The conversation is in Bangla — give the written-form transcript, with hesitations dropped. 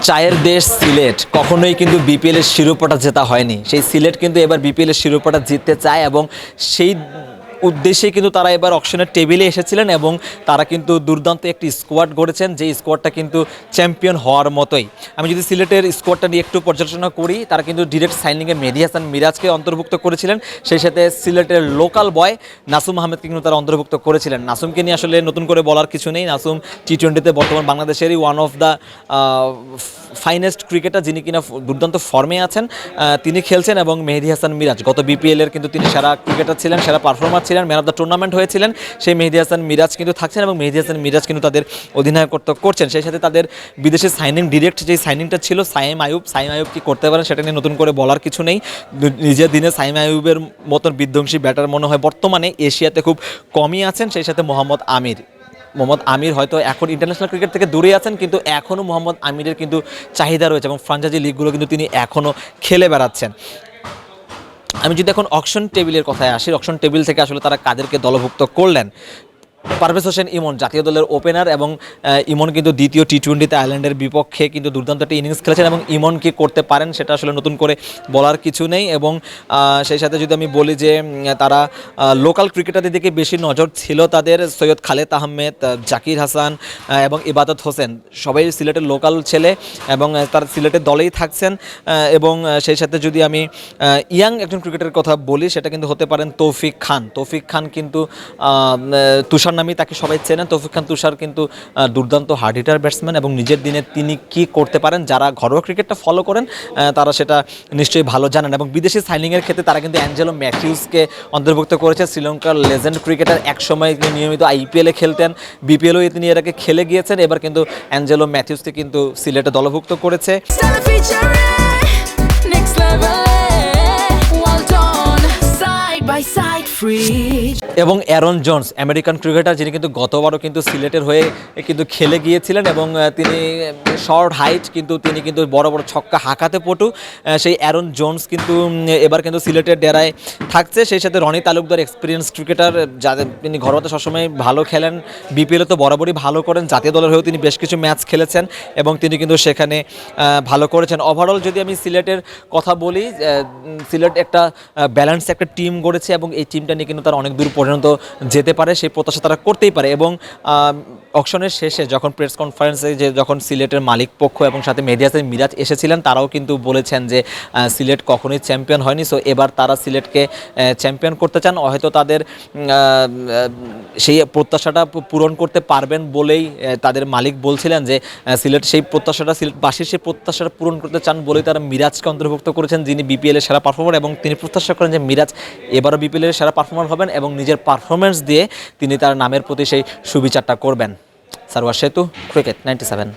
চায়ের দেশ সিলেট কখনোই কিন্তু বিপিএলের শিরোপাটা জেতা হয়নি। সেই সিলেট কিন্তু এবার বিপিএলের শিরোপাটা জিততে চায় এবং সেই উদ্দেশ্যে কিন্তু তারা এবার অকশনের টেবিলে এসেছিলেন এবং তারা কিন্তু দুর্দান্ত একটি স্কোয়াড গড়েছেন, যে স্কোয়াডটা কিন্তু চ্যাম্পিয়ন হওয়ার মতোই। আমি যদি সিলেটের স্কোয়াডটা নিয়ে একটু পর্যালোচনা করি, তারা কিন্তু ডিরেক্ট সাইনিংয়ে মেহেদী হাসান মিরাজকে অন্তর্ভুক্ত করেছিলেন, সেই সাথে সিলেটের লোকাল বয় নাসুম আহমেদকে কিন্তু তারা অন্তর্ভুক্ত করেছিলেন। নাসুমকে নিয়ে আসলে নতুন করে বলার কিছু নেই। নাসুম টি-20তে বর্তমান বাংলাদেশেরই one of the finest cricketer, যিনি কিনা দুর্দান্ত ফর্মে আছেন, তিনি খেলছেন। এবং মেহেদী হাসান মিরাজ গত বিপিএলের কিন্তু তিনি সেরা ক্রিকেটার ছিলেন, সেরা পারফর্মার ছিলেন, ম্যান অফ দ্য টুর্নামেন্ট হয়েছিলেন। সেই মেহেদী হাসান মিরাজ কিন্তু থাকছেন এবং মেহেদী হাসান মিরাজ কিন্তু তাদের অধিনায়কত্ব করছেন। সেই সাথে তাদের বিদেশে সাইনিং, ডিরেক্ট যে সাইনিংটা ছিল সাইম আইয়ুব কি করতে পারেন সেটা নিয়ে নতুন করে বলার কিছু নেই। নিজের দিনে সাইম আইয়ুবের মতন বিধ্বংসী ব্যাটার মনে হয় বর্তমানে এশিয়াতে খুব কমই আছেন। সেই সাথে মোহাম্মদ আমির হয়তো এখন ইন্টারন্যাশনাল ক্রিকেট থেকে দূরে আছেন, কিন্তু এখনও মোহাম্মদ আমিরের কিন্তু চাহিদা রয়েছে এবং ফ্রাঞ্চাইজি লিগগুলো কিন্তু তিনি এখনও খেলে বেড়াচ্ছেন। আমি যদি এখন অকশন টেবিলের কথায় আসি, অকশন টেবিল থেকে আসলে তারা কাদেরকে দলভুক্ত করলেন? পারভেজ হোসেন ইমন জাতীয় দলের ওপেনার, এবং ইমন কিন্তু দ্বিতীয় টি-20তে আয়ারল্যান্ডের বিপক্ষে কিন্তু দুর্দান্ত একটা ইনিংস খেলেছেন এবং ইমন কি করতে পারেন সেটা আসলে নতুন করে বলার কিছু নেই। এবং সেই সাথে যদি আমি বলি যে তারা লোকাল ক্রিকেটারদের দিকে বেশি নজর ছিল তাদের, সৈয়দ খালেদ আহমেদ, জাকির হাসান এবং ইবাদত হোসেন, সবাই সিলেটের লোকাল ছেলে এবং তারা সিলেটের দলেই থাকছেন। এবং সেই সাথে যদি আমি ইয়াং একজন ক্রিকেটারের কথা বলি, সেটা কিন্তু হতে পারেন তৌফিক খান কিন্তু তুষার নামে তাকে সবাই চেনেন। তৌফিক খান তুষার কিন্তু দুর্দান্ত হার্ড হিটার ব্যাটসম্যান এবং নিজের দিনে তিনি কি করতে পারেন, যারা ঘরোয়া ক্রিকেটটা ফলো করেন তারা সেটা নিশ্চয়ই ভালো জানেন। এবং বিদেশি সাইনিংয়ের ক্ষেত্রে তারা কিন্তু অ্যাঞ্জেলো ম্যাথিউসকে অন্তর্ভুক্ত করেছে, শ্রীলঙ্কার লেজেন্ড ক্রিকেটার, একসময় নিয়মিত আইপিএলে খেলতেন, বিপিএলও তিনি এর আগে খেলে গিয়েছেন। এবার কিন্তু অ্যাঞ্জেলো ম্যাথিউসকে কিন্তু সিলেটে দলভুক্ত করেছে। এবং অ্যারন জোন্স আমেরিকান ক্রিকেটার, যিনি কিন্তু গতবারও কিন্তু সিলেটের হয়ে কিন্তু খেলে গিয়েছিলেন এবং তিনি শর্ট হাইট, কিন্তু তিনি কিন্তু বড় বড় ছক্কা হাঁকাতে পটু। সেই অ্যারন জোন্স কিন্তু এবার কিন্তু সিলেটের ডেরায় থাকছে। সেই সাথে রনি তালুকদার এক্সপিরিয়েন্স ক্রিকেটার, যাদের তিনি ঘরোয়াতে সবসময় ভালো খেলেন, বিপিএলে তো বরাবরই ভালো করেন, জাতীয় দলের হয়েও তিনি বেশ কিছু ম্যাচ খেলেছেন এবং তিনি কিন্তু সেখানে ভালো করেছেন। ওভারঅল যদি আমি সিলেটের কথা বলি, সিলেট একটা ব্যালেন্স একটা টিম গড়েছে এবং এই টিমটা নিয়ে কিন্তু তারা অনেক দূর পর্যন্ত যেতে পারে, সেই প্রত্যাশা তারা করতেই পারে। এবং অকশনের শেষে যখন প্রেস কনফারেন্সে যখন সিলেটের মালিক পক্ষ এবং সাথে মেহেদী হাসান মিরাজ এসেছিলেন, তারাও কিন্তু বলেছেন যে সিলেট কখনোই চ্যাম্পিয়ন হয়নি, সো এবার তারা সিলেটকে চ্যাম্পিয়ন করতে চান। হয়তো তাদের সেই প্রত্যাশাটা পূরণ করতে পারবেন বলেই তাদের মালিক বলছিলেন যে সিলেট সেই প্রত্যাশাটা, সিলেটবাসীর সেই প্রত্যাশাটা পূরণ করতে চান বলেই তারা মিরাজকে অন্তর্ভুক্ত করেছেন, যিনি বিপিএলের সেরা পারফর্মার, এবং তিনি প্রত্যাশা করেন যে মিরাজ এবারও বিপিএলের সেরা পারফর্মার হবেন এবং নিজের পারফরমেন্স দিয়ে তিনি তার নামের প্রতি সেই সুবিচারটা করবেন। সারওয়ার সেতু, ক্রিকেট 97।